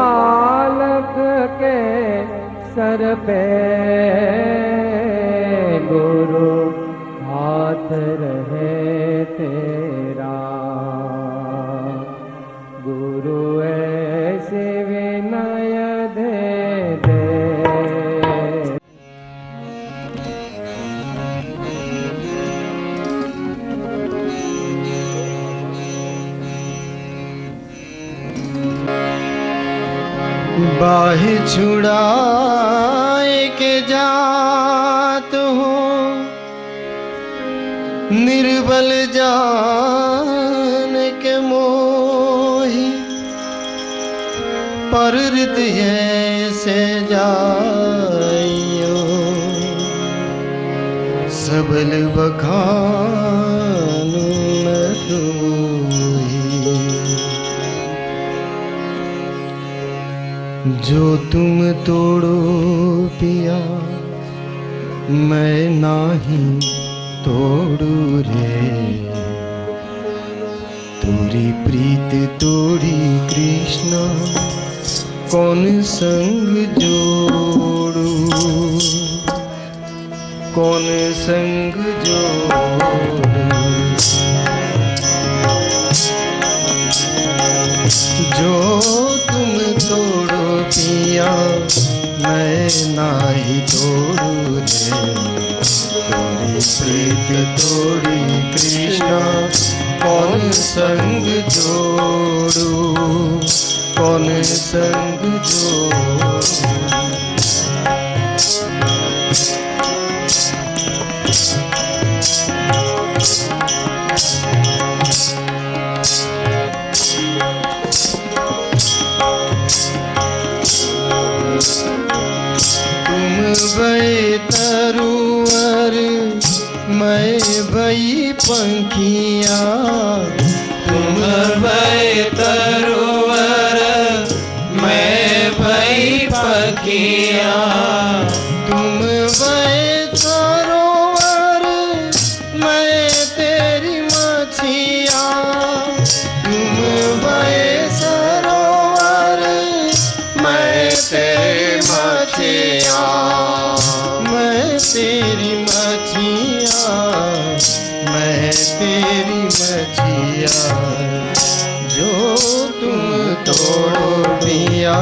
बालक के सर पे गुरु हाथ रहे तेरा। गुरु ऐसे विनय दे दे। बाहि छुड़ाए के जात हो, निर्बल जान के मोही। पर हृदय से जाइयो, सबल बखानु न दूही। जो तुम तोड़ो पिया, मैं नाही तोड़ू रे। तोरी प्रीत तोड़ी कृष्ण, कौन संग जोड़ू, कौन संग जोड़ू। जो तुम तोड़ो पिया, मैं नाही तोड़ू रे। तोरी प्रीत तोड़ी कृष्ण, कौन संग जोड़ू, कौन संग जोड़ू। तुम भई तरुवर, मैं भई पंखिया। तुम भई तरुवर, मैं भई पंखिया। तुम भई सरोवर, मैं तेरी मछिया। तुम भई सरोवर, मैं तेरी मछिया। मैं तेरी मछिया, मैं तेरी मछिया। जो तुम तोड़ो पिया,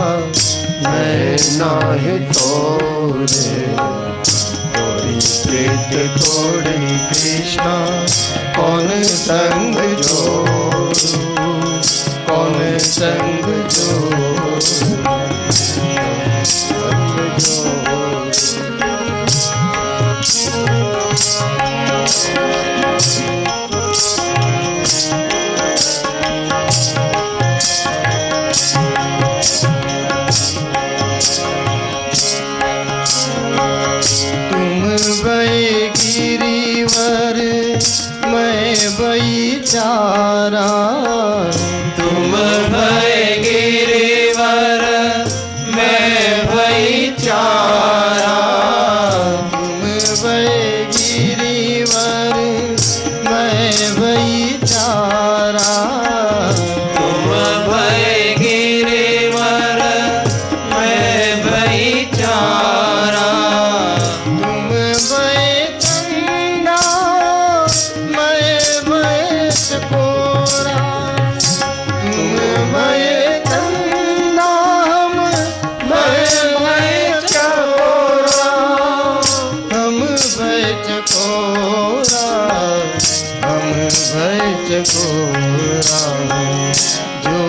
मैं नाही तोड़े। तोरी प्रीत तोड़ी कृष्ण, कौन संग जोड़ू, कौन संग जोड़ू। तुम भई गिरिवर, मैं भई चारा। तुम भई गिरिवर, मैं भई चारा। तुम भई गिरिवर, मैं भई चारा। तुम भई गिरिवर, मैं भई चारा। तुम भई चंदा, मैं भई चकोरा। तुम भई चंदा, मैं भई चकोरा। हम भई चकोरा, हम भई चकोरा। जो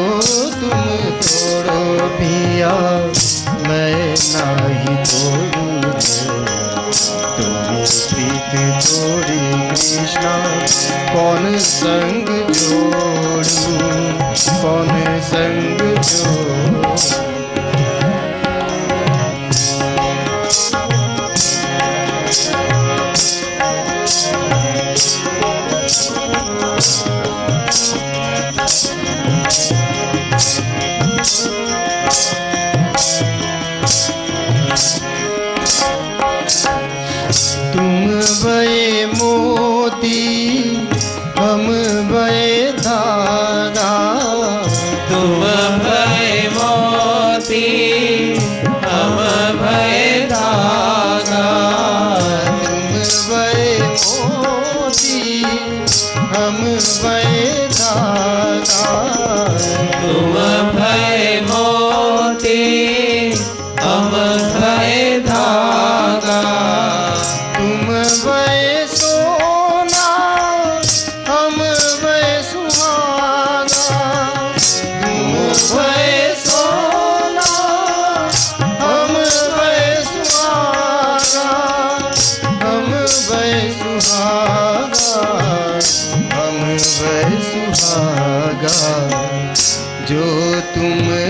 तुम तोड़ो पिया, मैं नाही तोड़ू रे। तोरी प्रीत तोड़ी कृष्ण, कौन संग जोड़ू, कौन संग जोड़ू। तुम भये मोती, हम भये धागा। तुम भये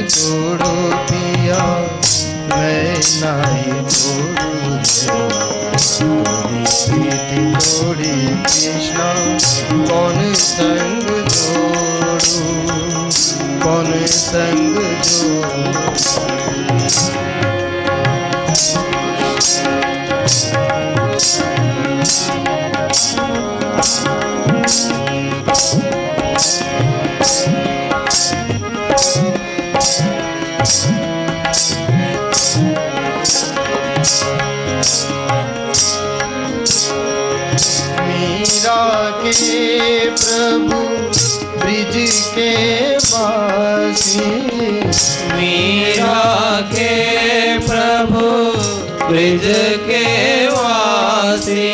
तोड़ो पिया मैं नहीं तोड़ू तोरी प्रीति तोड़ी कृष्णा कौन संग जोड़ू कौन संग जोड़ू मीरा के प्रभु ब्रिज के वासी मीरा के प्रभु ब्रिज के वासी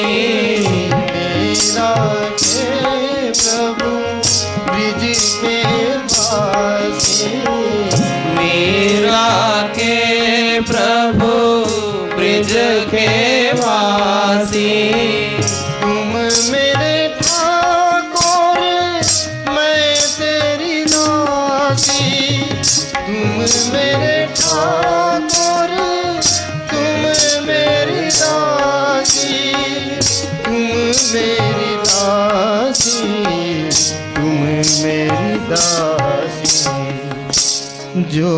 मीरा के प्रभु ब्रिज के वासी मीरा के प्रभु ब्रिज के वासी तुम मेरे ठाकुर मैं तेरी दासी तुम मेरे ठाकुर तुम मेरी दासी तुम मेरी दासी तुम मेरी दासी जो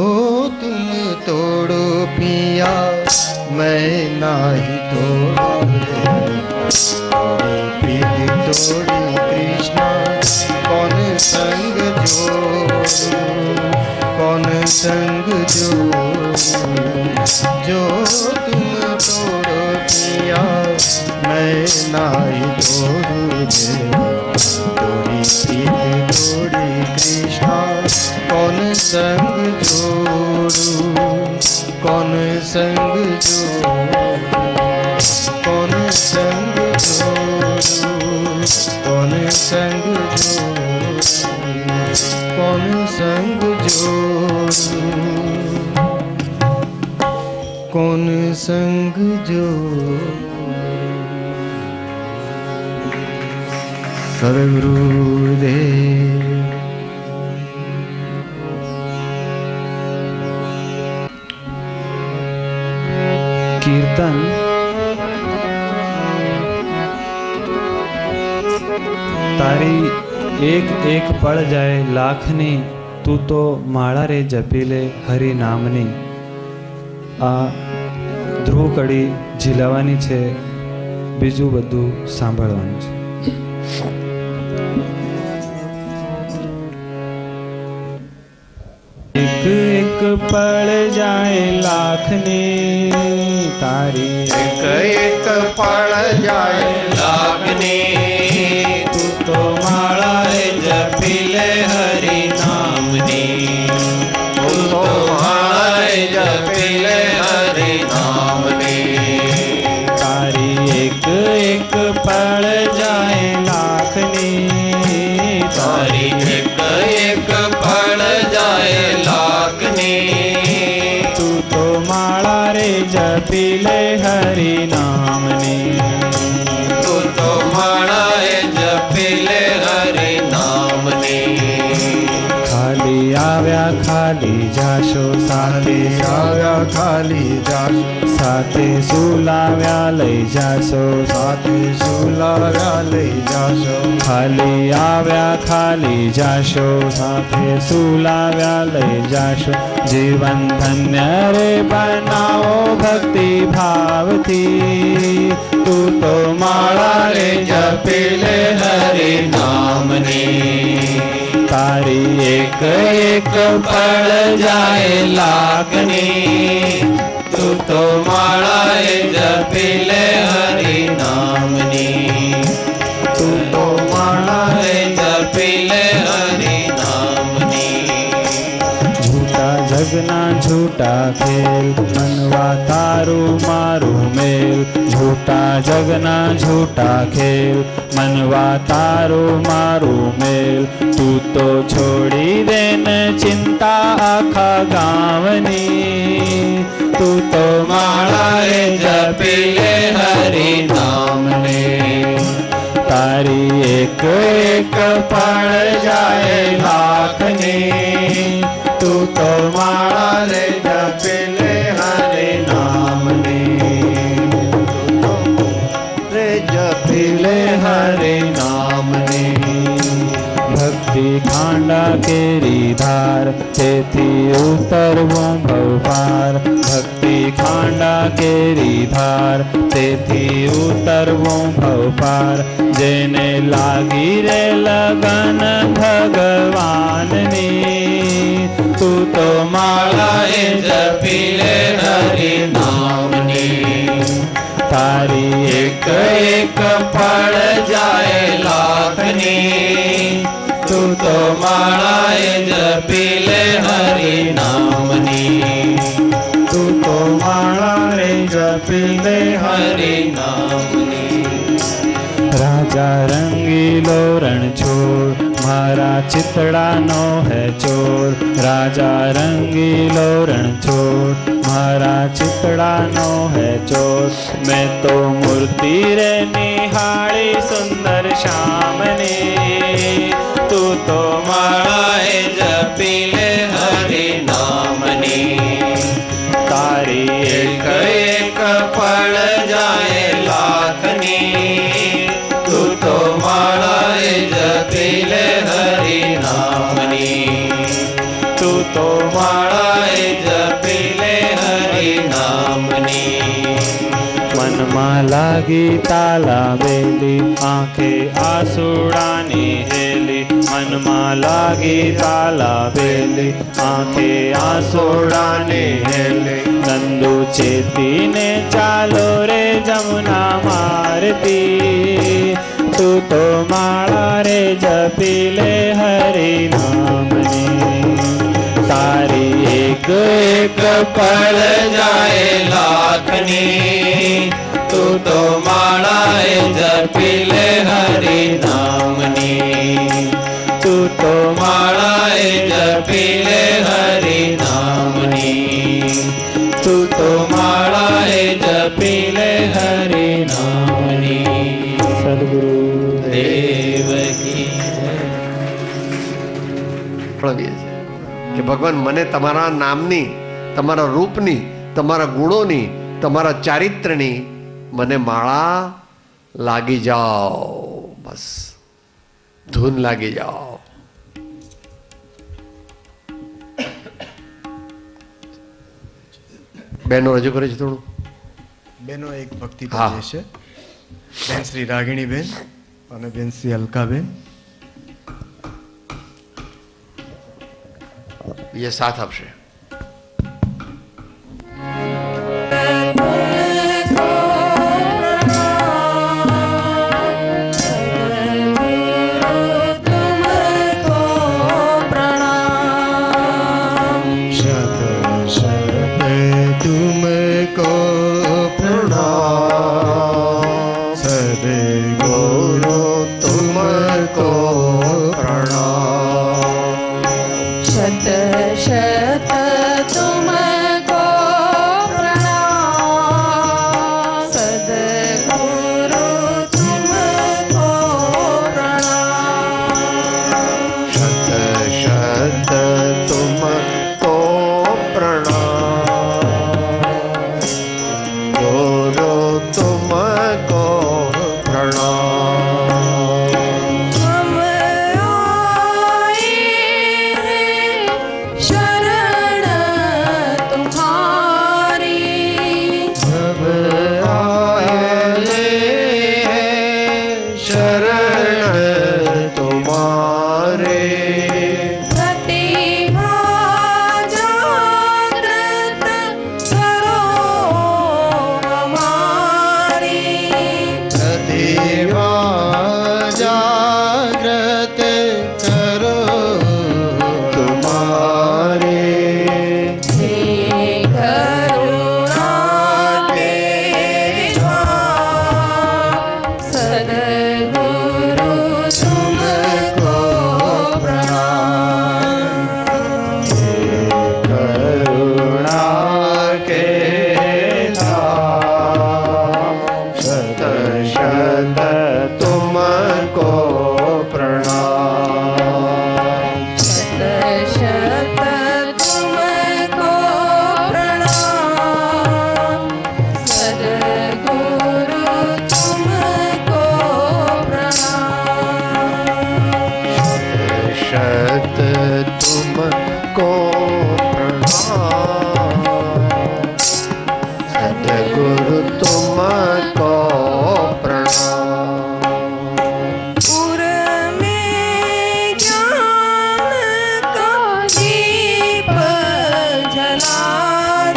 तुम तोड़ो पिया मैं नाही तोड़ू प्रीति तोड़ी कृष्णा कौन संग जोड़ू कौन संग जोड़ू जो तुम तोड़ो पिया मैं नाही तोड़ू तोरी प्रीति तोड़ी कृष्णा कौन संग जोड़ू कौन संग जोड़ू कौन संग जोड़ू कौन संग जोड़ू कौन संग जोड़ू कौन संग जोड़ू सद्गुरुदेव कीर्तन તારી એક એક પળ જાય લાખની તું તો માળા રે જપી લે હરિ નામની. આ ધ્રુવ કડી ઝીલાવાની છે, બીજું બધું સાંભળવાનું છે. એક એક પળ જાય લાખની તારી એક એક પળ જાય લાગની તું તો માળા રે જપી લે હરિ નામની તું તો માળા રે જપી લે હરિ નામની તારી એક એક પળ જાય લાખની તારી એક એક પળ જાય લાગની તું તો માળા રે જપી લે હરિ નામની. તું તો માળા રે જપી લે હરિ નામની ખાલી આવ્યા ખાલી જાશો સાથે આવ્યા ખાલી જાશો સાથે સુલાવ્યા લઈ જાશો સાથે સુલાવ્યા લઈ જાશો ખાલી આવ્યા ખાલી જાશો સાથે સુલાવ્યા લઈ જાશો. જીવન ધન્ય રે બનાવો ભક્તિ ભાવથી તું તો માળા રે જપી લે હરિ નામની તારી એક એક પળ જાય લાગની તું તો માળા રે જપી લે હરિ નામની તું તો માળા રે જપી લે હરિ નામની झूठा जगना झूठा खेल मनवा तारू मारू मेल. झूठा जगना झूठा खेल मनवा तारू मारू मेल. તું તો છોડી દે ને ચિંતા આખા ગામની તું તો માળા રે જપી લે હરિ નામને. તારી એક એક પળ જાય લાખની તું તો માળા રે જપી લે હરિ નામની રે જપી લે હરિ નામની ભક્તિ ખાંડા કેરી ધાર તેથી ઉતરવું ભવપાર ભક્તિ ખાંડા કેરી ધાર તેથી ઉતરવું ભવપાર જેને લાગી રે લગન ભગવાનની તું તો માળા માળાએ જપી લે હરિ નામની તારી એક એક પળ જાય લાખની તું તો માળાએ જપી લે હરિ નામની તું તો માળા રે જપી લે હરિ નામની રાજા રંગીલો રણછોડ મારા ચિતડાનો હે ચોર રાજા રંગીલો રણછોડ મારા ચિતડાનો હે ચોર મેં તો મૂર્તિ રે નિહાળી સુંદર શ્યામની તું તો માળાએ જપી લે હરિ નામની તારી એક એક પળ જાય લાખની તું તો માળાએ જપી લે હરિ નામની તું તો માળાએ જપી લે હરિ નામની મનમાં લાગી તાલાવેલી આંખે આસુડાની હેલી મનમાં લાગી તાલાવેલી આંખે આસુડાની હેલી નંદુ ચેતીને ચાલો રે જમુના મારતી તું તો માળા રે જપી લે હરિ નામની તારી એક એક પળ જાય લાખની તું તો માળાએ જપી લે હરિ નામની તું તો માળાએ જપી લે હરિ નામની તું તો માળાએ જપી લે હરિ નામની સદગુરુ દેવ કી પ્રવીએ છે કે ભગવાન મને તમારા નામની તમારા રૂપની તમારા ગુણોની તમારા ચારિત્રની મને માળા લાગી જાઓ બસ ધૂન લાગી જાઓ બહેનો રજૂ કરે છે થોડું બેનો એક ભક્તિ હા. પદ્ય છે બેન શ્રી રાગિણીબેન અને બેન શ્રી અલકાબેન એ સાથ આપશે શત શત તુમકો પ્રણામ સદગુરુ તુમકો પ્રણામ शत शत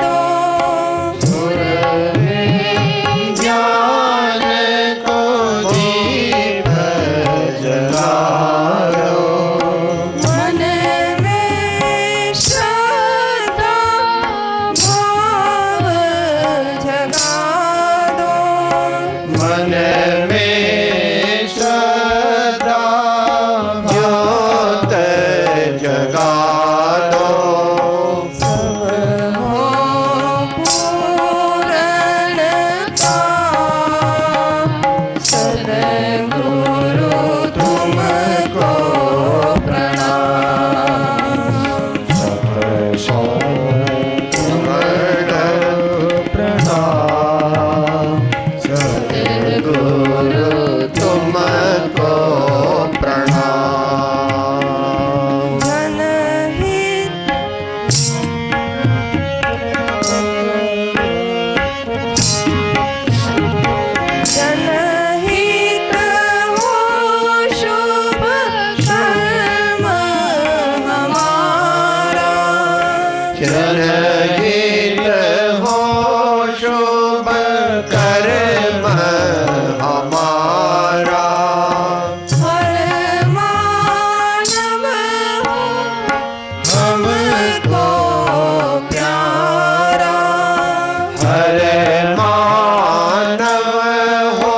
दो ज्ञान को दीप जला दो मन में श्रद्धा भाव जगा दो मन में श्रद्धा ज्योत जगा दो हो पूरण का सद्गुरु तुमको प्रणाम गुरु तुमको प्रणाम। जनहित जनहित हो शुभ कर्म हमारा जनहित हो शुभ कर्म हमारा हर मानव हो हमको प्यारा हर मानव हो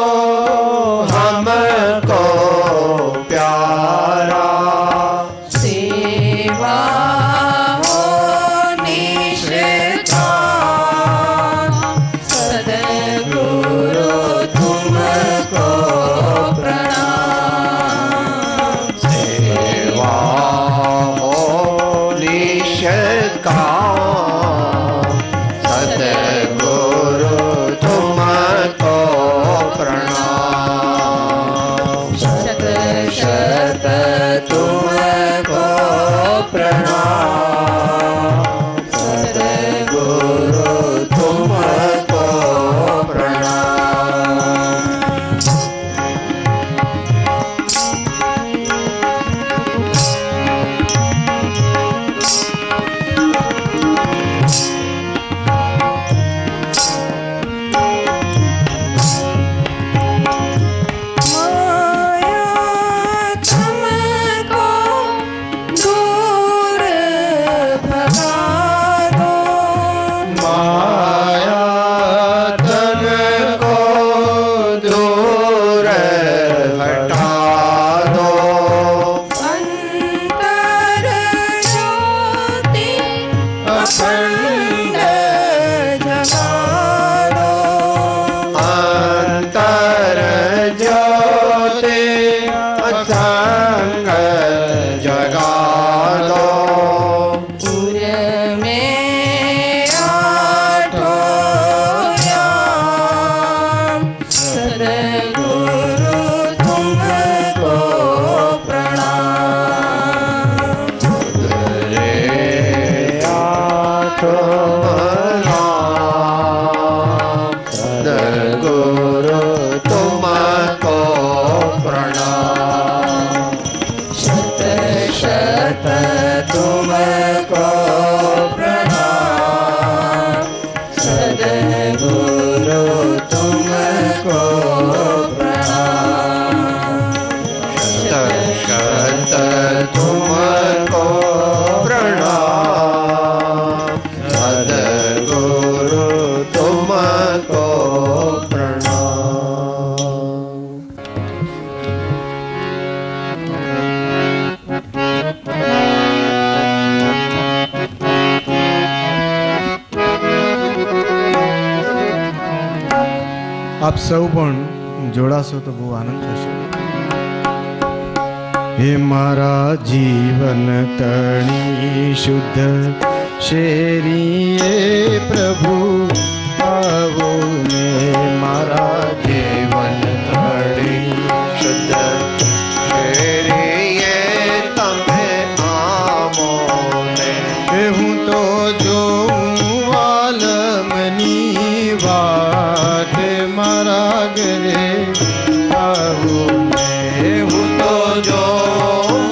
हमको प्यारा सेवा हो निष्ठा सद्गुरु तुमको प्रणाम सेवा हो निष्का सद्गुरु तुमको प्रणाम। शत शत तुमको प्रणाम सद्गुरु तुमको प्रणाम। माया तुमको दूर भगा दो माया तन को दूर हटा दो अंतर ज्योति अखंड जगा दो अंतर ज्योति असंग जगा दो पुर में आठों याम सद्गुरु तुमको प्रणाम रे आठो राम सद्गुरु तुमको प्रणाम। शत शत तुमको प्रणाम सद्गुरु तुमको प्रणाम शत तुमको प्रणाम सद्गुरु तुमको प्रणाम। આપ સૌ પણ જોડાશો તો બહુ આનંદ થશે. હે મારા જીવન તણી શુદ્ધ શેરીએ પ્રભુ આવો ને મારા જીવન તળી શુદ્ધ શેરીએ તમે આવો ને હે હું તો જોઉં આલમની વાત મારા ઘરે આવો ને હું તો જો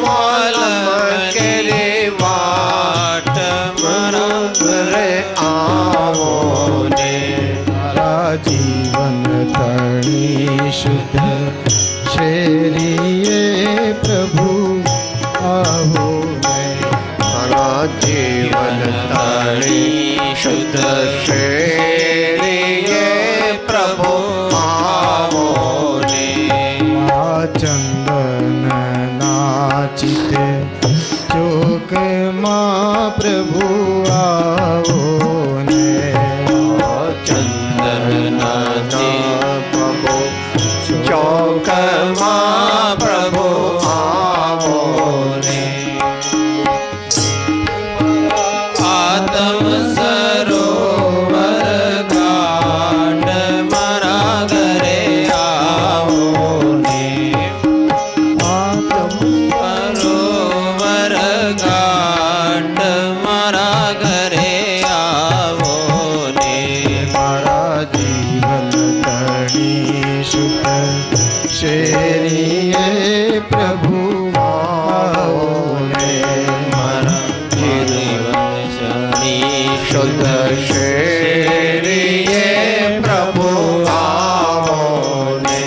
માલમ કેરી વાટ મારા ઘરે આ આવો ને મારા જીવન તણી શુદ્ધ શેરીએ પ્રભુ આવો ને મારા જીવન તણી શુદ્ધ શેરીએ પ્રભુ આવો ને આ ચંદન નાચિતે ચોકમાં પ્રભુ આવો ને ચંદનના પ્રભુ ચોકમાં પ્રભુ આવો ને આત્મ સરોવર ઘાટ મારા ઘરે આવો ને સરોવર ઘાટ મારા ઘરે આવો ને મારા જીવન તણી શુદ્ધ શેરીએ પ્રભુ આવો ને મારા જીવન શની શુદ્ધ શેરીએ પ્રભુ આવો ને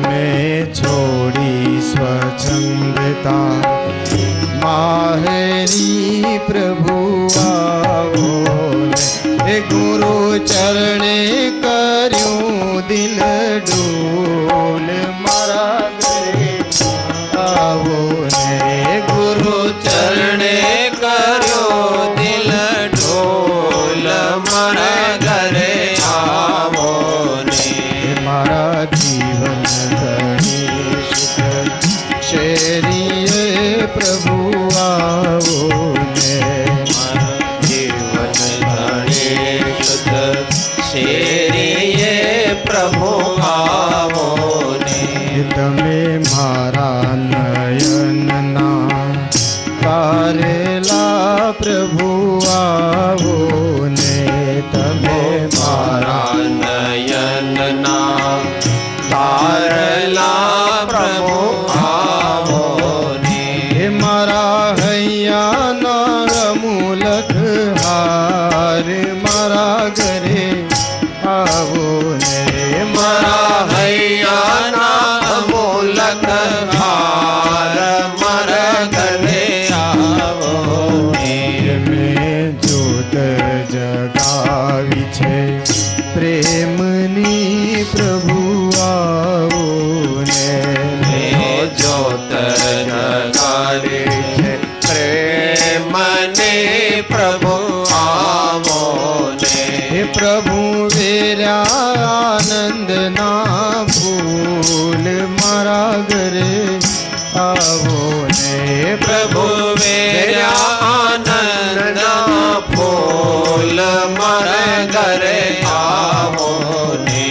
મેં છોડી સ્વચ્છંદતા માહેરી પ્રભુ આવો ને હે ગુરુ ચરણે કર્યું દિલ ડોલ મારા ઘરે આવો ને ગુરુ ચરણે કર્યો દિલ ઢોલ મારા ઘરે આવો ને મારા જીવન તણી શુદ્ધ શેરીએ પ્રભુ આવો ને જીવન ધણી શુદ્ધ શેરીએ પ્રભુ આવો ને તમે મારા નયનના તારેલા પ્રભુ આવો ને તમે મારા નયનના તારલા પ્રભુ આવો ને હે મારા હૈયાના અમૂલક હાર મારા ઘરે આવો ને મારા હૈયાના અમૂલક હાર મારા ઘરે આવો ને મેં જ્યોત જગાવી છે પ્રેમની પ્રભુ આવો ને જ્યોત જગાડી છે પ્રેમને પ્રભુ આવો ને હે પ્રભુ વેર્યા આનંદના ફૂલ મારા ઘરે આવો ને પ્રભુ વેર્યા આનંદના ફૂલ મારા ઘરે આવો ને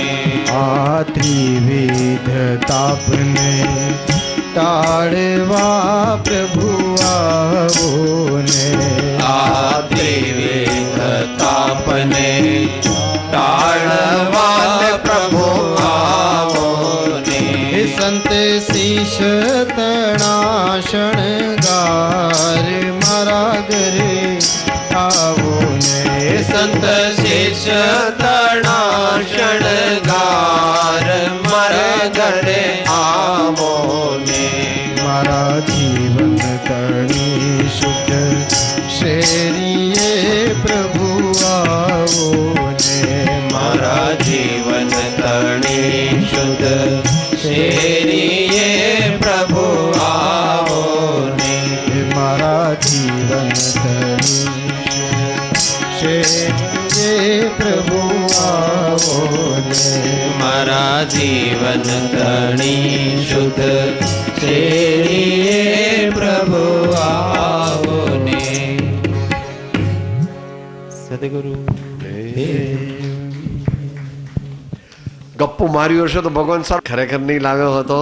આ ત્રિવિધ તાપને ટાળવા પ્રભુ આવો ને આ ત્રિવિધ તાપને ટાળવા પ્રભુ આવો ને હે સંત શીશ તણા શણગાર મારા ઘરે આવો ને સંત શેષ તણા શણગાર મારા ઘરે આવો ને મારા જીવન તણી શુદ્ધ શેરીએ પ્રભુ આવો ને મારા જીવન તણી શુદ્ધ શેરીએ પ્રભુ આવો ને મારા જીવન તણી શેરીએ પ્રભુ આવો ને મારા જીવન તણી શુદ્ધ શેરીએ પ્રભુ આવો ને સદગુરુ ગપ્પુ માર્યો હશે તો ભગવાન સાહેબ ખરેખર નહીં લાવ્યો હતો.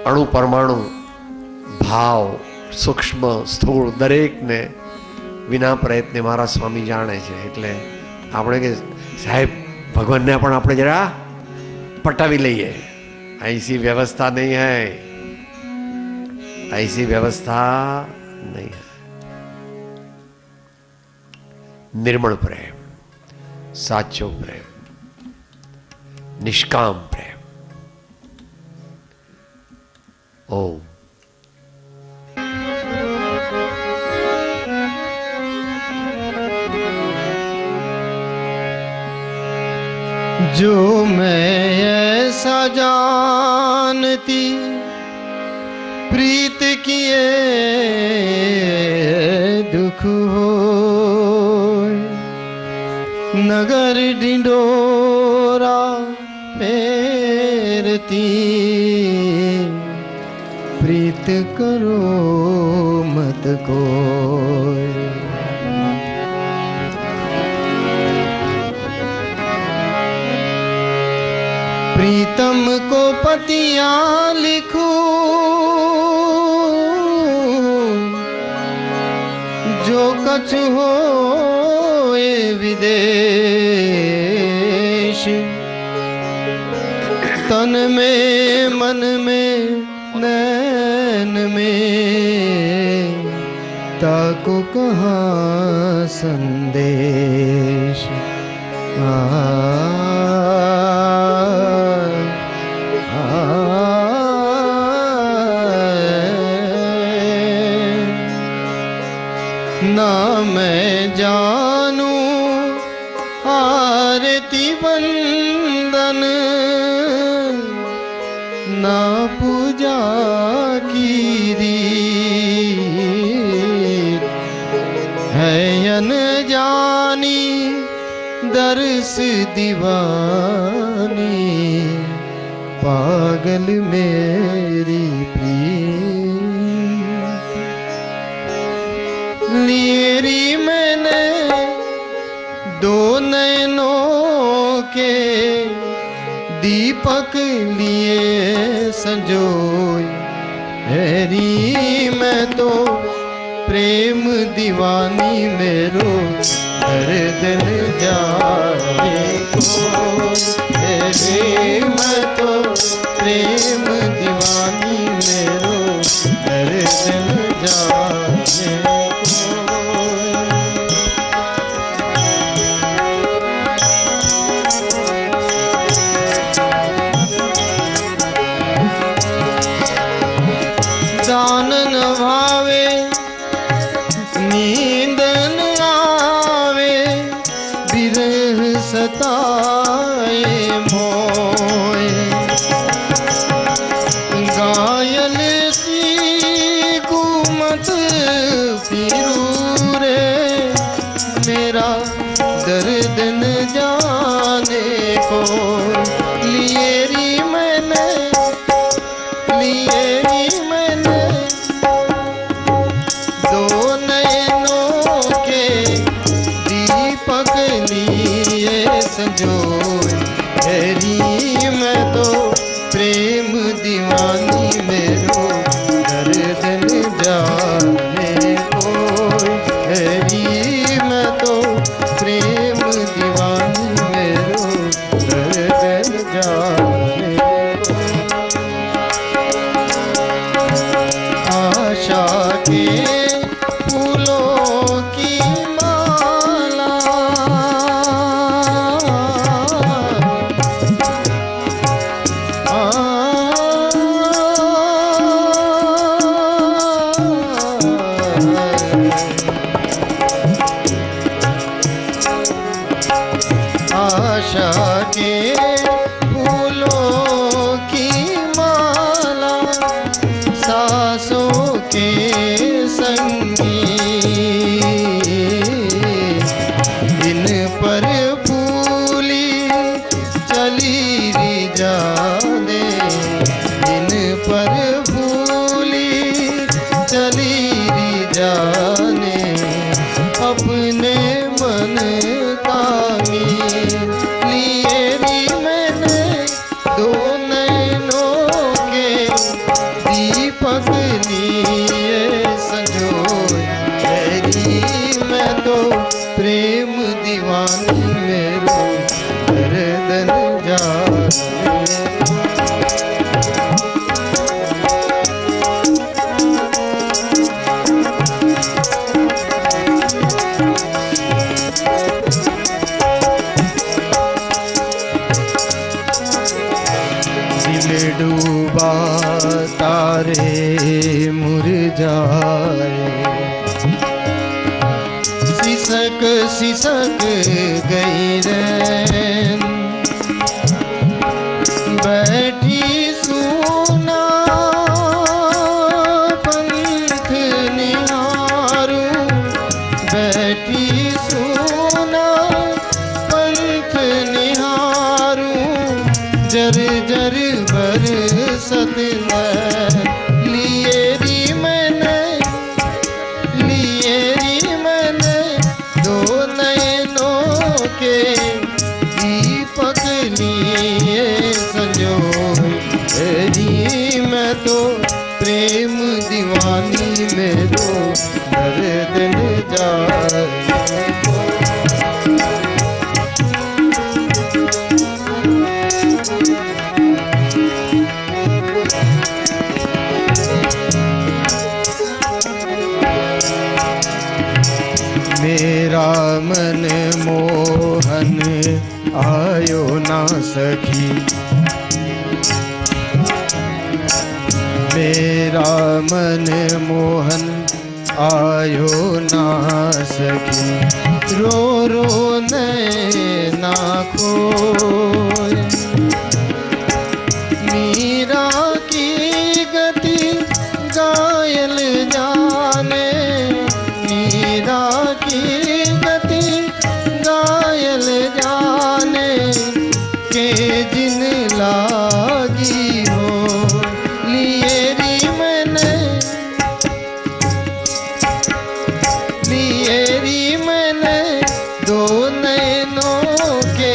અણુ પરમાણુ ભાવ સૂક્ષ્મ સ્થૂળ દરેકને વિના પ્રયત્ને મારા સ્વામી જાણે છે. એટલે આપણે કે સાહેબ ભગવાનને પણ આપણે જરા પટાવી લઈએ. ऐसी व्यवस्था नहीं है, ऐसी व्यवस्था नहीं है। निर्मल प्रेम, साचो प्रेम, निष्काम प्रेम। ओम। जो मैं ऐसा जानती प्रीत किए दुख हो, नगर डिंडोरा फेरती प्रीत करो मत कोई। प्रीतम को पतियां लिखूं जो कछ हो ये विदेश, तन में मन में नैन में ताको कहाँ संदेश। ना मैं जानूं आरती बंदन, ना पूजा की रीत है अनजानी दर्श दीवानी पागल मेरी प्रीत। लिएरी मैंने दो नैनों के दीपक लिए संजोए, हैरी मैं तो प्रेम दीवानी मेरो हर दिल जाने को। हैरी मैं तो प्रेम दीवानी मेरो हर दिल जाने को। दान न भावे नींद न आवे, बिरह सताए मोए। घायल सी घूमत फिरू रे, मेरा दर्द न जाने को। लिएरी मैंने दो नैनों के दीपक लिए संजोए, हैरी मैं तो प्रेम दीवानी मेरो दर्द न जाने को। हैरी मैं तो प्रेम दीवानी मेरो दर्द न जाने को। आशा के फूलों की माला आशा के फूलों की माला सांसों के संगी, इन पर फूली चली री जाने, इन पर फूली चली री जाने। अपने मन का लिएरी मैंने दो नैनों के दीपक लिए संजोए, हैरी मैं तो प्रेम दीवानी मेरो दर्द न जाने। तारे मुरझाए, सिसक सिसक गई रैन, बैठी सुना पंथ निहारूं, बैठी सुना पंथ निहारूं, जर जर बरसत लिए री मैंने, लिए री मैंने दो नैनों के दीपक लिए संजोए री, मैं तो प्रेम दीवानी मेरो दर्द न जाए। मेरा मन मोहन आयो ना सखी, मेरा मन मोहन आयो ना सखी, रो रो नैना खोए, मीरा की गति गायल जाने, मीरा की गति गायल जाने, के जिन लागी हो लिए री मैंने, लिए री मैंने दो नैनों के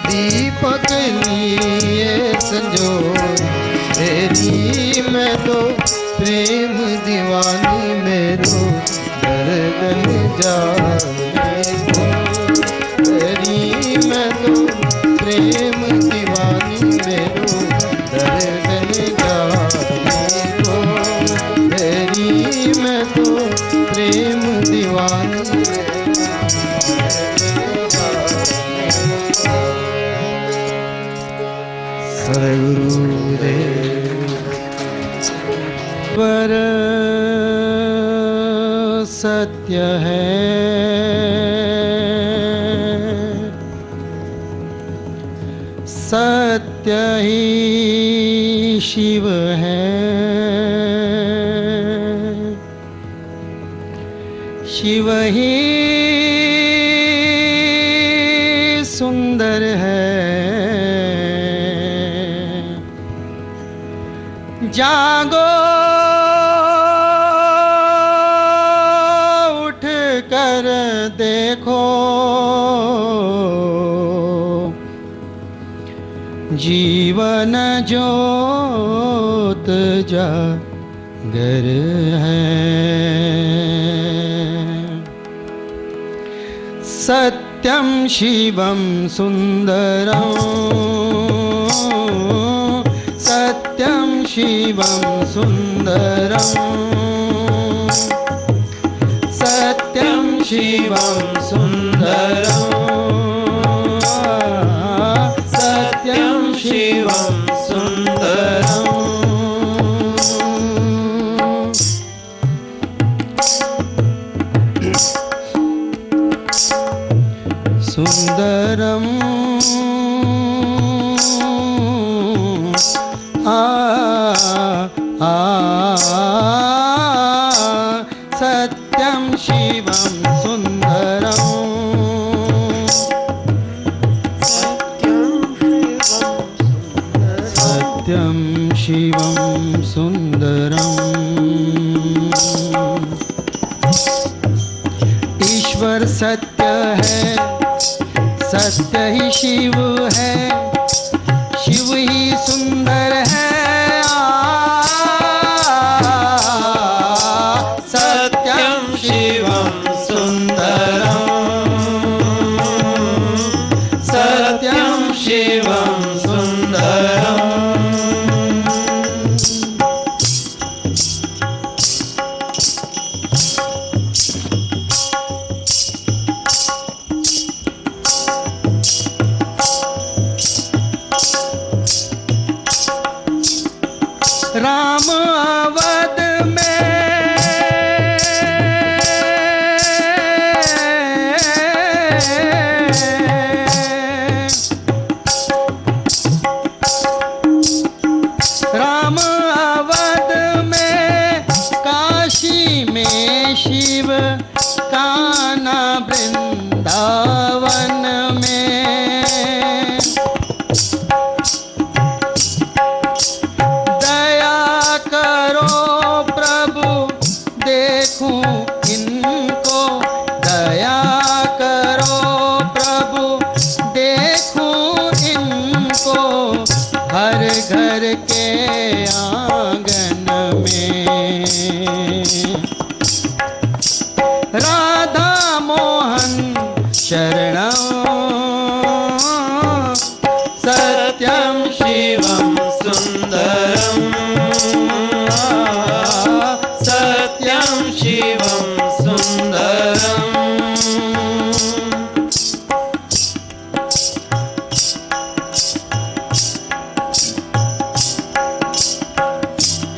दीपक लिए संजोए री, मैं तो प्रेम दीवानी मेरो दर्द न जाए री, मैं तो प्रेम दीवानी मेरो दर्द न जाए री, मैं तो प्रेम दीवानी सद्गुरुदेव पर सत्य है, सत्य ही शिव है, शिव ही सुंदर है, जागो उठ कर देखो, जीवन ज्योत जागर है, सत्यम शिवम सुंदरम, सत्यम शिवम सुंदरम, सत्यम शिवम सुंदरम, सत्यम शिवम सुंदरम, सुंदरम सत्यम शिवम सुंदरम, सत्यम शिवम सुंदरम, ईश्वर सत्य है, सत्य ही शिव है, शिव ही सुंदर है, सत्यम शिवम सुंदरम, सत्यम शिवम सुंदरम, राम अवध राम अवध में, काशी में शिव, कान्हा वृंदावन में। दया करो प्रभु देखूं इनको, दया करो प्रभु देखूं इनको, हर घर के आंगन में। राधा मोहन शरणं सत्यं शिवं सुन्दरं सत्यं शिवं सुन्दरम्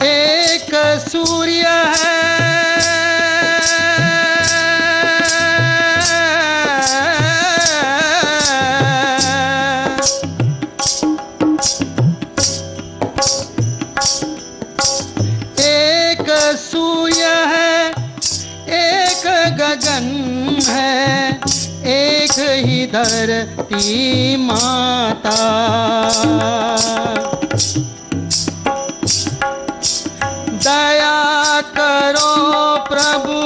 एक सूर्य है एक सूर्य है, एक गगन है, एक ही धरती माता। दया करो प्रभु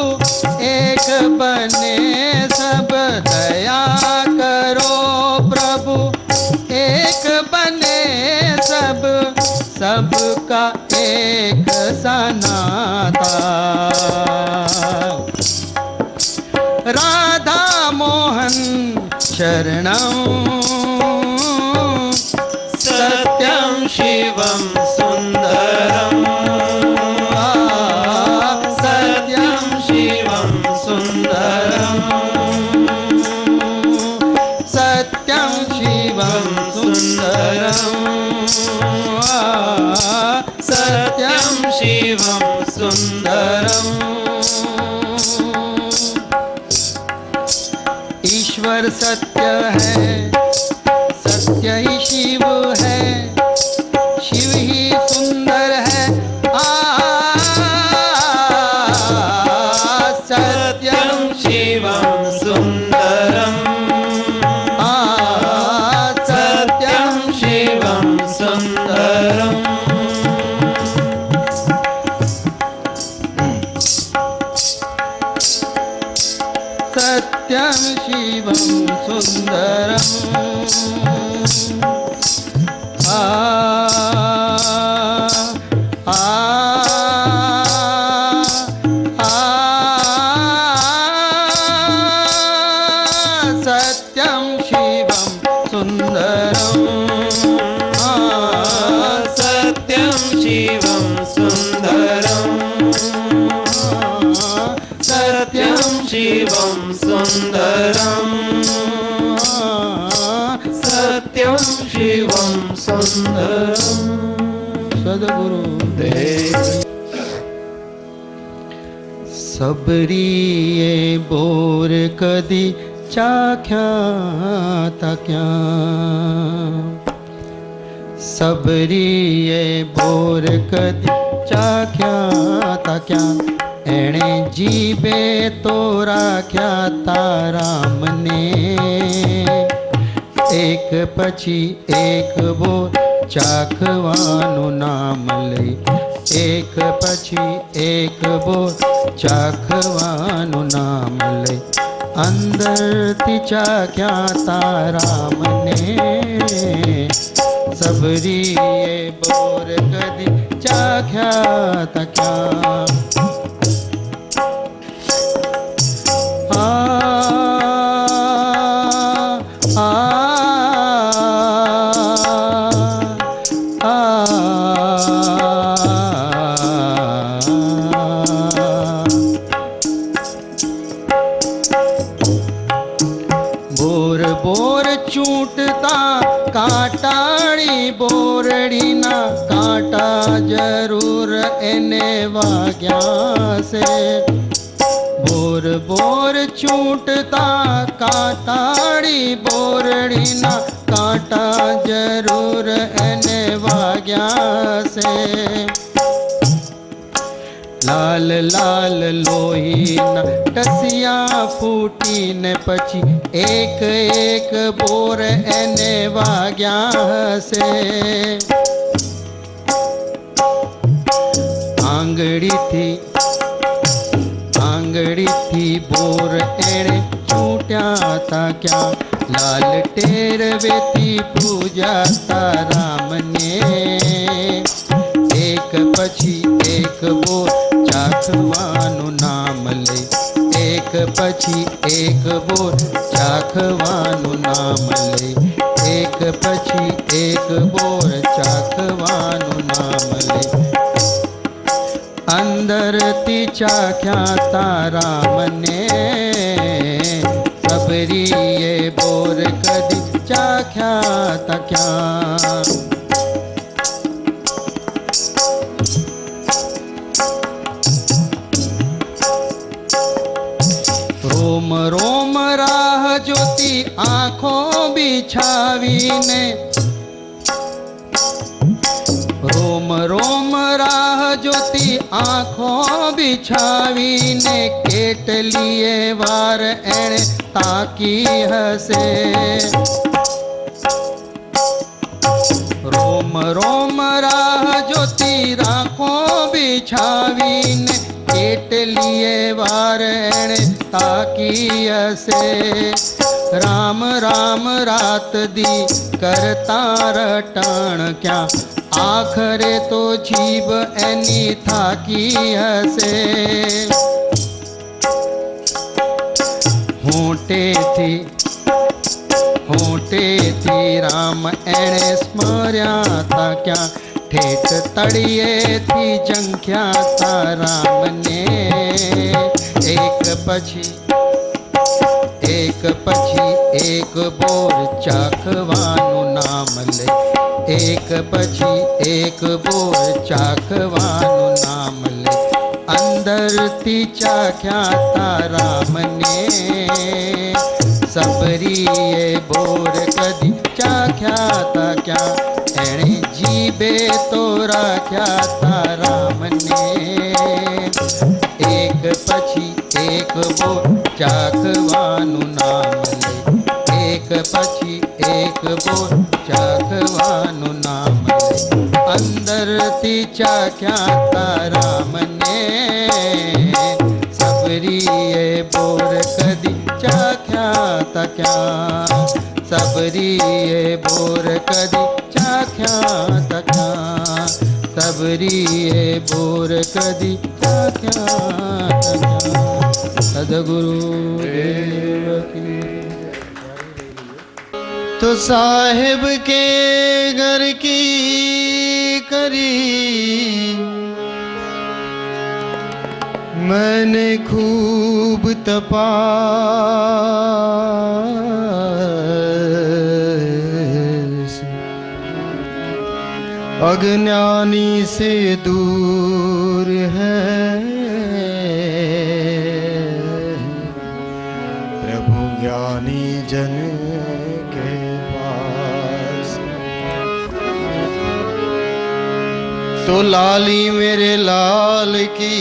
एक बने सब, दया करो प्रभु एक बने सब, सबका एक सनाता। राधा मोहन शरणं सत्यं शिवं सुन्दरम् सत्यं शिवं सुन्दरम् सत्यं शिवं सुन्दरम् सत्यं शिवं सुन्दरम् ईश्वर सत्य है, सत्य ही शिव है, शिव ही सुंदर है। सत्यं शिवं सुन्दरम् सत्यं शिवं सुन्दरम् सत्यं शिवं सुन्दरम्। सत्यं शिवं सुन्दरम् सत्यं शिवं सुन्दरम् सत्यं शिवं सुन्दरम् सत्यं शिवं सुन्दरम् सद्गुरु सबरीए बोर कदी चाख्या क्या, सबरीए बोर कदी चाख्या क्या, एणे जीबे तो राख्या ताराम ने। एक पछी एक बोर चाखवानु नाम लई, एक पछी एक बोर चाखवानु नाम लई, अंदर तिचा क्या ताराम ने। सबरीए बोर कदी चाख्या क्या, बोर बोर चूटता काटाड़ी बोरड़ी ना काटा जरूर एने वाग्या से बोर बोर छूटता काटाड़ी बोरड़ी ना काटा जरूर एने वाग्या से लाल लाल लोही ना टसिया फूटी ने पछी एक एक बोर एने वाग्या से आंगड़ी थी बोर एणे छूट्या ता क्या लाल टेर वेती पूजा ता राम ने एक पछी एक बोर चाखवानु नाम ले एक पछी एक बोर चाखवानु नाम ले एक पछी एक बोर चाखवानु नाम ले अंदर ती चाख्या तारा मने सबरी ये बोर कदी चाख्या ता क्या रोम रोम राह ज्योति आँखों बिछावीने रोम रोम राह ज्योति आँखों बिछावीने केटलिए वार एणे ताकी हसे रोम रोम राह ज्योति आँखों बिछावीने केटलिए वार एणे ताकी हसे राम राम रात दी करता रटण क्या आखरे तो जीव एनी थाकी हसे होटे थी राम एणे स्मर्या ता क्या ठेठ तड़िए थी जंख्या ता राम ने एक पछी एक बोर चाखवानु नाम ले एक पछी एक बोर चाखवानु नाम ले अंदर ती चाख्या ता राम ने सबरी ये बोर कदी चाख्या ता क्या एणे जीबे तो राख्या ता राम ने एक पछी एक बोर चाखवानु नाम ले एक पछी एक बोर चाखवानु नाम ले अंदर ती चाख्या ता राम ने सबरी ये बोर कदी चाख्या ता क्या सबरी ये बोर कदी चाख्या ता क्या सबरी ये बोर कदी चाख्या ता क्या सद्गुरु देव की तो साहिब के घर की करी मैंने खूब तपास अज्ञानी से दूर है प्रभु ज्ञानी जन के पास तो लाली मेरे लाल की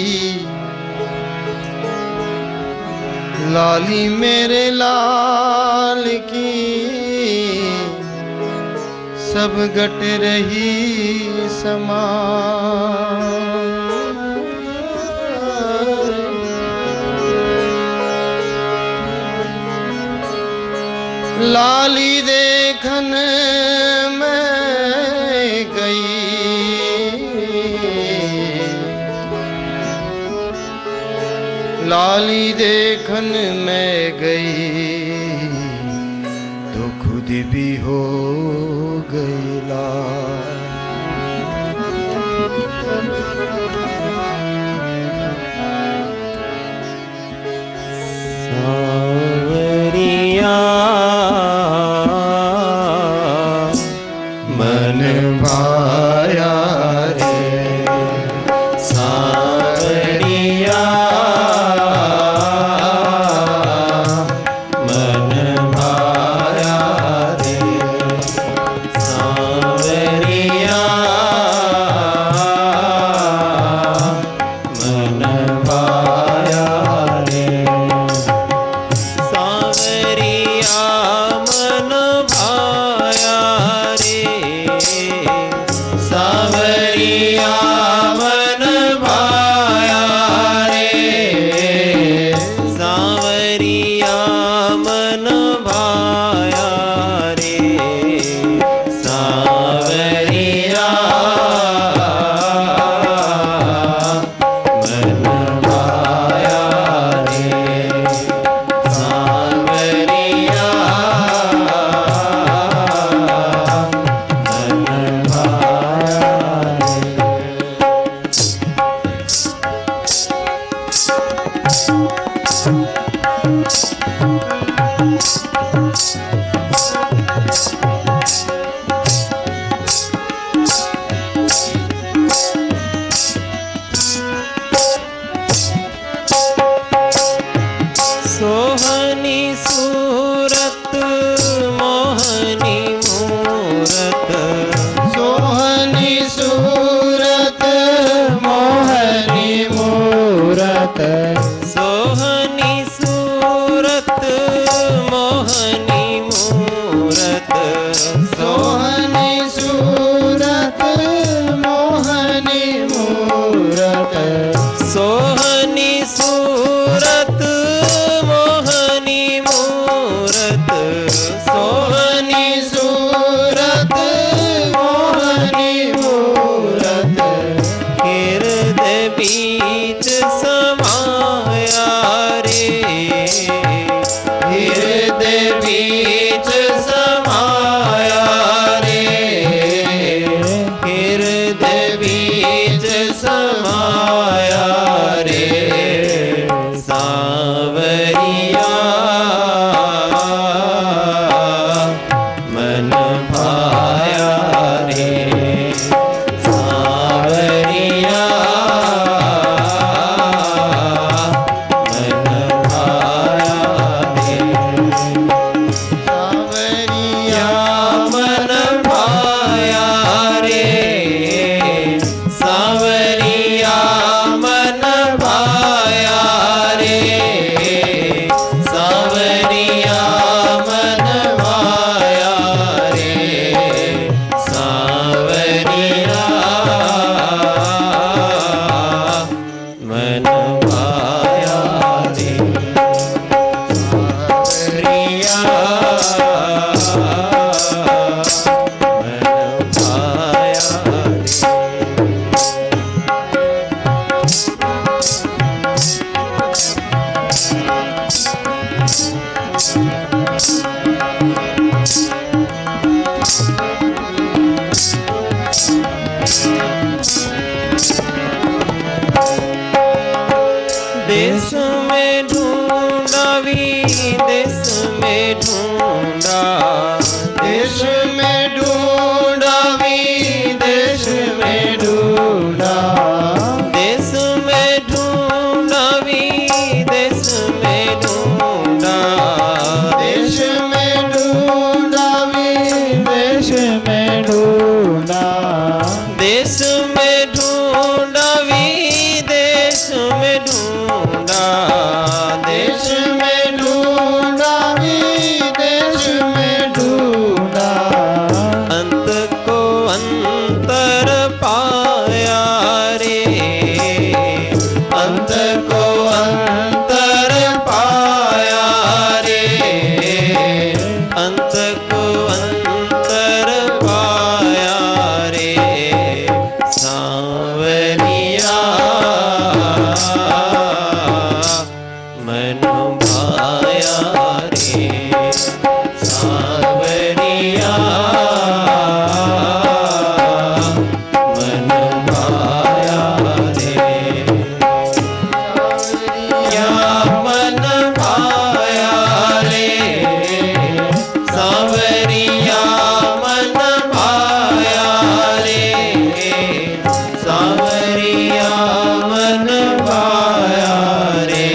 लाली मेरे लाल की सब गट रही समान लाली देखन मैं गई लाली देखन मैं गई तो खुद भी हो गई लाल सावरिया मन भाया रे મોહની મૂરત સોહની સુરત મોહની મૂરત સોહની સુરત મોહની મૂરત હૃદય બીજ સમાયા રે હૃદય બીજ સમાયા રે હૃદય બીજ સમાયા રે સાવરિયા મન ભાયા રે સાવરિયા મન ભાયા રે સાવરિયા મન ભાયા રે સાવરિયા મન ભાયા રે સાવરિયા મન ભાયા રે સાવરિયા મન ભાયા રે देश में ढूंढा विदेश में ढूंढा देश में ढूंढा विदेश में ढूंढा देश में ढूंढा विदेश में ढूंढा देश में ढूंढा विदेश में ढूंढा देश में ढूंढा विदेश में ढूंढा देश में ढूंढा विदेश में ढूंढा अंत को अंतर पाया रे अंत को अंतर पाया रे अंत को अंतर पाया रे सांवरिया मन भाया रे सांवरिया मन भाया रे या मन भाया रे सांवरिया मन भाया रे सांवरिया मन भाया रे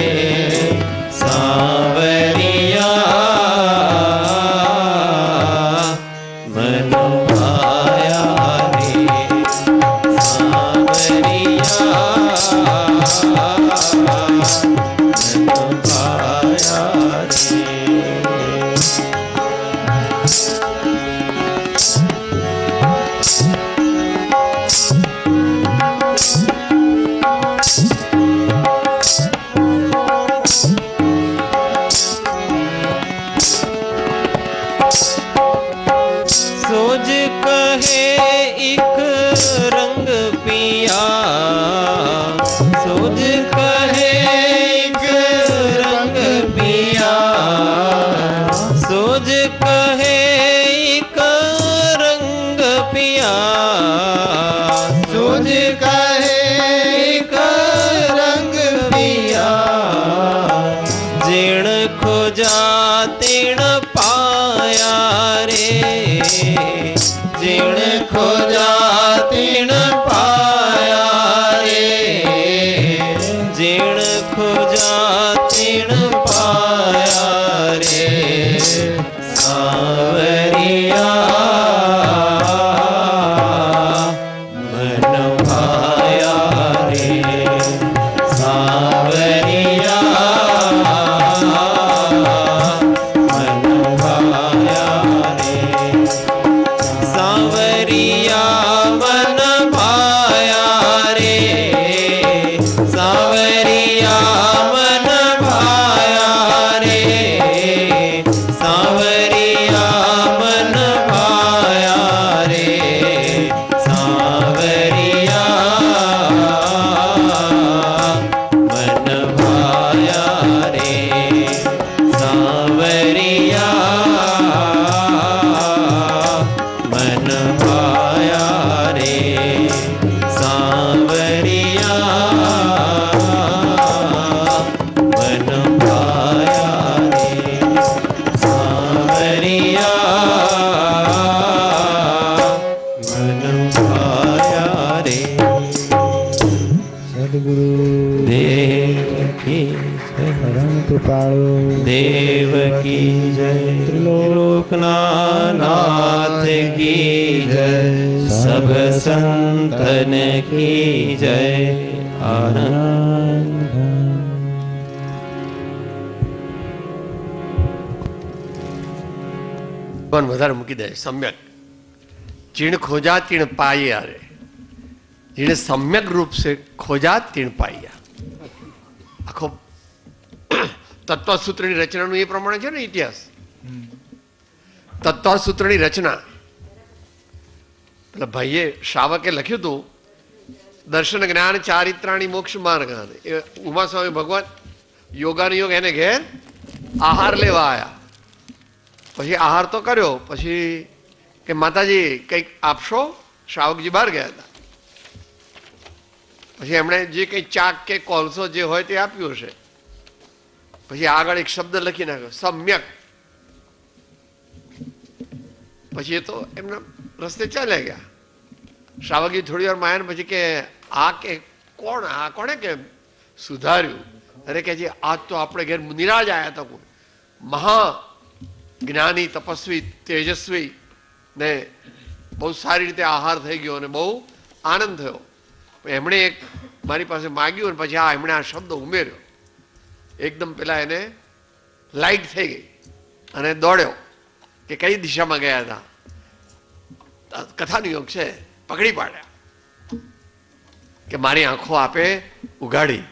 सांवरिया मन भाया रे सोज कहे एक रंग पिया सोज कहे एक रंग पिया सोज कहे एक रंग पिया सोज कहे एक रंग पिया जीण खोजा तीण पाया रे जीण खोजा तीण पाया કૃપાળુ દેવકી જય ત્રિલોકનાથ કી જય સબ સંતન કી જય આનંદ પણ વધારે મૂકી દે સમ્યક ચીણ ખોજા તીણ પાઈએ અરે જેને સમ્યક રૂપ સે ખોજા તીણ પાયા આખો તત્વસૂત્રની રચનાનું એ પ્રમાણે છે ને ઇતિહાસ તત્વસૂત્રની રચના પેલા ભાઈએ શ્રાવકે લખ્યું હતું દર્શન જ્ઞાન ચારિત્રાણી મોક્ષ માર્ગ એ ઉમાસ્વામી ભગવાન યોગાનુયોગ એને ઘેર આહાર લેવા આવ્યા પછી આહાર તો કર્યો પછી કે માતાજી કંઈક આપશો શ્રાવકજી બહાર ગયા હતા પછી એમણે જે કંઈ ચાક કે કોલસો જે હોય તે આપ્યું હશે પછી આગળ એક શબ્દ લખી નાખ્યો સમ્યક પછી એ તો એમના રસ્તે ચાલ્યા ગયા શ્રાવકજી થોડી વાર માયા પછી કે આ કે કોણ આ કોણે કે સુધાર્યું અરે કે જે આજ તો આપણે ઘેર નિરાજ આવ્યા હતા કોઈ મહા જ્ઞાની તપસ્વી તેજસ્વી ને બહુ સારી રીતે આહાર થઈ ગયો અને બહુ આનંદ થયો એમણે એક મારી પાસે માગ્યું અને પછી એમણે આ શબ્દ ઉમેર્યો એકદમ પેલા એને લાઈટ થઈ ગઈ અને દોડ્યો કે કઈ દિશામાં ગયા હતા કથાનો યોગ છે પકડી પાડ્યા કે મારી આંખો આપે ઉગાડી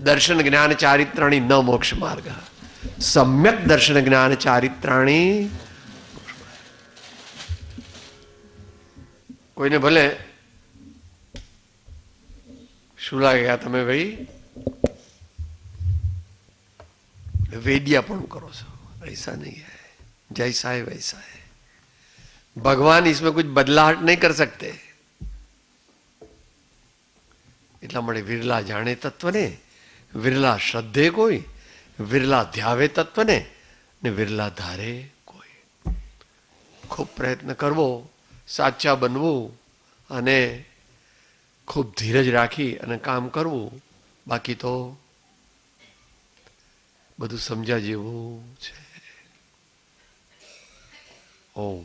દર્શન જ્ઞાન ચારિત્રાણી ન મોક્ષ માર્ગ સમ્યક દર્શન જ્ઞાન ચારિત્રાણી કોઈને ભલે શું લાગે તમે ભાઈ વેડિયાપણું કરો છો ऐसा नहीं है जैसा है वैसा है भगवान इसमें कुछ बदलाहट नहीं कर सकते એટલા માટે વિરલા જાણે તત્વને વિરલા શ્રદ્ધે કોઈ વિરલા ધ્યાવે તત્વને ને વિરલા ધારે કોઈ ખૂબ પ્રયત્ન કરવો સાચા બનવું અને ખૂબ ધીરજ રાખી અને કામ કરવું બાકી તો બધું સમજ્યા જેવું છે ઓમ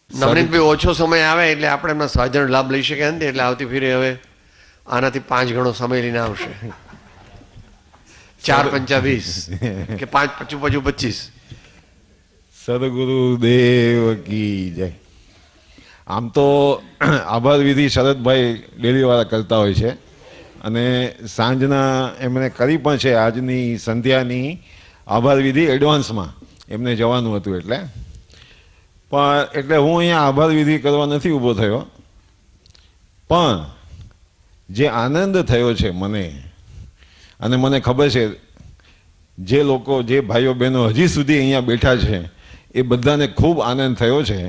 નવનીતભાઈ ઓછો સમય આવે એટલે આપણે એમના સાજણ લાભ લઈ શક્યા નથી એટલે આવતી ફેરે હવે આનાથી 5 ગણો સમય લઈને આવશે 4 પંચા 20 કે 5 પચું 25 સદગુરુ દેવ કી જય. આમ તો આભાર વિધિ શરદભાઈ ડેલીવાળા કરતા હોય છે અને સાંજના એમણે કરી પણ છે આજની સંધ્યાની આભાર વિધિ એડવાન્સમાં એમને જવાનું હતું એટલે હું અહીંયા આભાર વિધિ કરવા નથી ઊભો થયો પણ જે આનંદ થયો છે મને અને મને ખબર છે જે લોકો જે ભાઈઓ બહેનો હજી સુધી અહીંયા બેઠા છે એ બધાને ખૂબ આનંદ થયો છે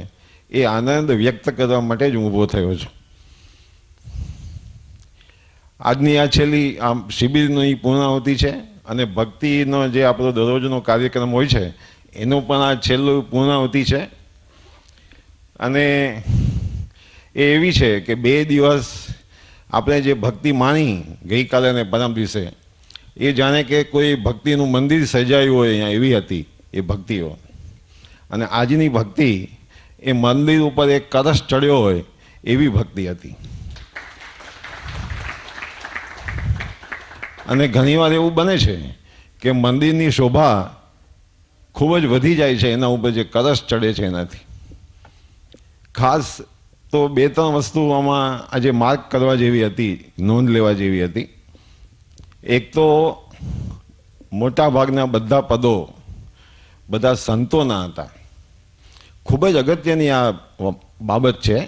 એ આનંદ વ્યક્ત કરવા માટે જ હું ઊભો થયો છું. આજની આ છેલ્લી આમ શિબિરની પૂર્ણાહુતિ છે અને ભક્તિનો જે આપણો દરરોજનો કાર્યક્રમ હોય છે એનું પણ આ છેલ્લું પૂર્ણાહુતિ છે અને એ એવી છે કે 2 દિવસ આપણે જે ભક્તિ માણી ગઈકાલે અને પરમ દિવસે એ જાણે કે કોઈ ભક્તિનું મંદિર સજાયું હોય અહીંયા એવી હતી એ ભક્તિઓ અને આજની ભક્તિ એ મંદિર ઉપર એક કળશ ચડ્યો હોય એવી ભક્તિ હતી. અને ઘણીવાર એવું બને છે કે મંદિરની શોભા ખૂબ જ વધી જાય છે એના ઉપર જે કળશ ચડે છે એનાથી. ખાસ તો 2-3 વસ્તુ આમાં આજે માર્ક કરવા જેવી હતી, નોંધ લેવા જેવી હતી. એક તો મોટા ભાગના બધા પદો બધા સંતોના હતા. ખૂબ જ અગત્યની આ બાબત છે.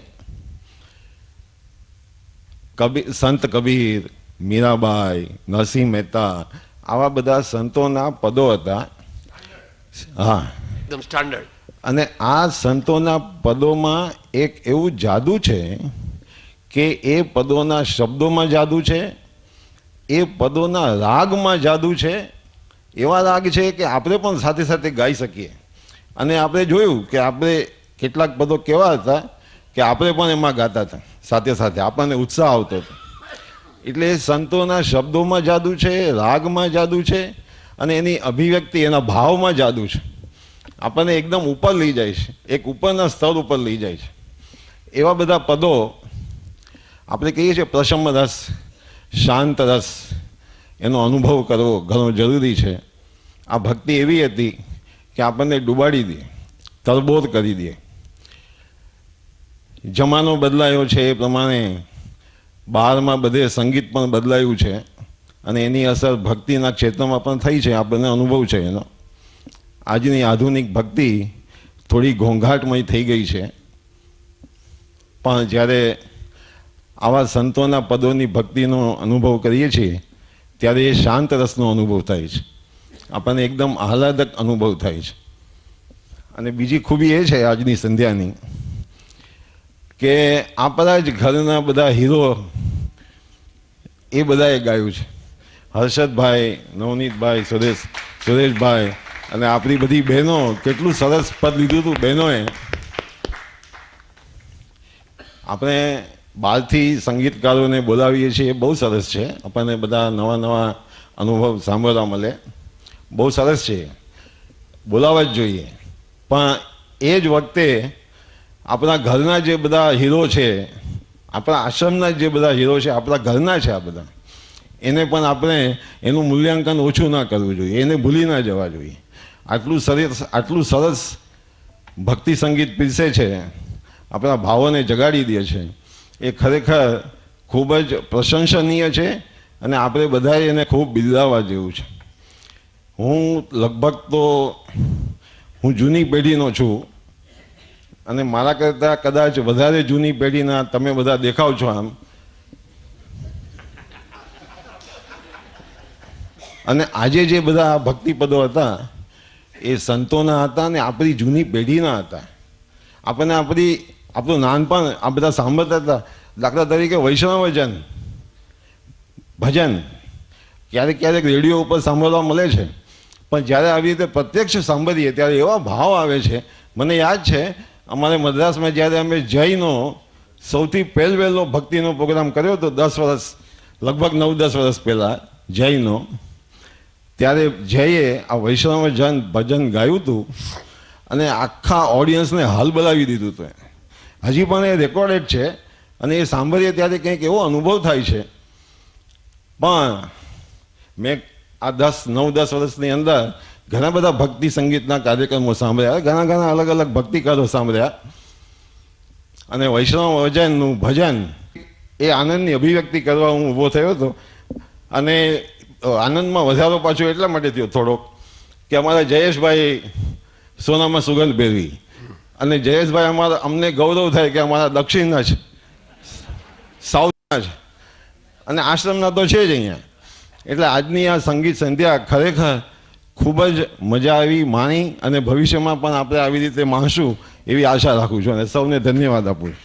સંત કબીર, મીરાબાઈ, નરસિંહ મહેતા આવા બધા સંતોના પદો હતા. હા, એકદમ સ્ટાન્ડર્ડ. અને આ સંતોના પદોમાં એક એવું જાદુ છે કે એ પદોના શબ્દોમાં જાદુ છે, એ પદોના રાગમાં જાદુ છે. એવા રાગ છે કે આપણે પણ સાથે સાથે ગાઈ શકીએ. અને આપણે જોયું કે આપણે કેટલાક પદો કેવા હતા કે આપણે પણ એમાં ગાતા હતા સાથે સાથે, આપણને ઉત્સાહ આવતો હતો. એટલે સંતોના શબ્દોમાં જાદુ છે, રાગમાં જાદુ છે, અને એની અભિવ્યક્તિ, એના ભાવમાં જાદુ છે. આપણને એકદમ ઉપર લઈ જાય છે, એક ઉપરના સ્તર ઉપર લઈ જાય છે. એવા બધા પદો આપણે કહીએ છીએ પ્રશમ રસ, શાંત રસ, એનો અનુભવ કરવો ઘણો જરૂરી છે. આ ભક્તિ એવી હતી કે આપણને ડૂબાડી દે, તરબોર કરી દે. જમાનો બદલાયો છે એ પ્રમાણે બહારમાં બધે સંગીત પણ બદલાયું છે, અને એની અસર ભક્તિના ક્ષેત્રમાં પણ થઈ છે. આપણને અનુભવ છે એનો. આજની આધુનિક ભક્તિ થોડી ઘોંઘાટમય થઈ ગઈ છે, પણ જ્યારે આવા સંતોના પદોની ભક્તિનો અનુભવ કરીએ છીએ ત્યારે એ શાંત રસનો અનુભવ થાય છે. આપણને એકદમ આહલાદક અનુભવ થાય છે. અને બીજી ખૂબી એ છે આજની સંધ્યાની કે આપણા જ ઘરના બધા હીરો એ બધાએ ગાયું છે. હર્ષદભાઈ, નવનીતભાઈ, સુરેશભાઈ અને આપણી બધી બહેનો, કેટલું સરસ પદ લીધું હતું બહેનોએ. આપણે બહારથી સંગીતકારોને બોલાવીએ છીએ, બહુ સરસ છે. આપણને બધા નવા નવા અનુભવ સાંભળવા મળે, બહુ સરસ છે, બોલાવવા જ જોઈએ. પણ એ જ વખતે આપણા ઘરના જે બધા હીરો છે, આપણા આશ્રમના જે બધા હીરો છે, આપણા ઘરના છે, આ બધા, એને પણ આપણે એનું મૂલ્યાંકન ઓછું ના કરવું જોઈએ, એને ભૂલી ના જવા જોઈએ. આટલું સરસ ભક્તિ સંગીત પીરસે છે, આપણા ભાવોને જગાડી દે છે, એ ખરેખર ખૂબ જ પ્રશંસનીય છે, અને આપણે બધાએ એને ખૂબ બિરદાવવા જેવું છે. હું લગભગ તો હું જૂની પેઢીનો છું, અને મારા કરતાં કદાચ વધારે જૂની પેઢીના તમે બધા દેખાવ છો આમ. અને આજે જે બધા ભક્તિપદો હતા એ સંતોના હતા અને આપણી જૂની પેઢીના હતા. આપણને આપણું નાનપણ આ બધા સાંભળતા હતા. દાખલા તરીકે વૈષ્ણવજન ભજન ક્યારેક ક્યારેક રેડિયો ઉપર સાંભળવા મળે છે, પણ જ્યારે આવી રીતે પ્રત્યક્ષ સાંભળીએ ત્યારે એવા ભાવ આવે છે. મને યાદ છે અમારે મદ્રાસમાં જ્યારે અમે જયનો સૌથી પહેલો ભક્તિનો પ્રોગ્રામ કર્યો હતો 10 વર્ષ, લગભગ 9-10 વર્ષ પહેલાં જયનો, ત્યારે જયે આ વૈષ્ણવજન ભજન ગાયું હતું અને આખા ઓડિયન્સને હાલ બોલાવી દીધું હતું. હજી પણ એ રેકોર્ડેડ છે, અને એ સાંભળીએ ત્યારે કંઈક એવો અનુભવ થાય છે. પણ મેં આ 9-10 વર્ષની અંદર ઘણા બધા ભક્તિ સંગીતના કાર્યક્રમો સાંભળ્યા, ઘણા અલગ અલગ ભક્તિકારો સાંભળ્યા, અને વૈષ્ણવ વજનનું ભજન એ આનંદની અભિવ્યક્તિ કરવા હું ઊભો થયો હતો. અને આનંદમાં વધારો પાછો એટલા માટે થયો થોડોક કે અમારા જયેશભાઈ સોનામાં સુગંધ પહેરવી, અને જયેશભાઈ અમને ગૌરવ થાય કે અમારા દક્ષિણના છે, સાઉથના છે, અને આશ્રમના તો છે જ અહીંયા. એટલે આજની આ સંગીત સંધ્યા ખરેખર ખૂબ જ મજા આવી, માણી, અને ભવિષ્યમાં પણ આપણે આવી રીતે માણશું એવી આશા રાખું છું, અને સૌને ધન્યવાદ આપું છું.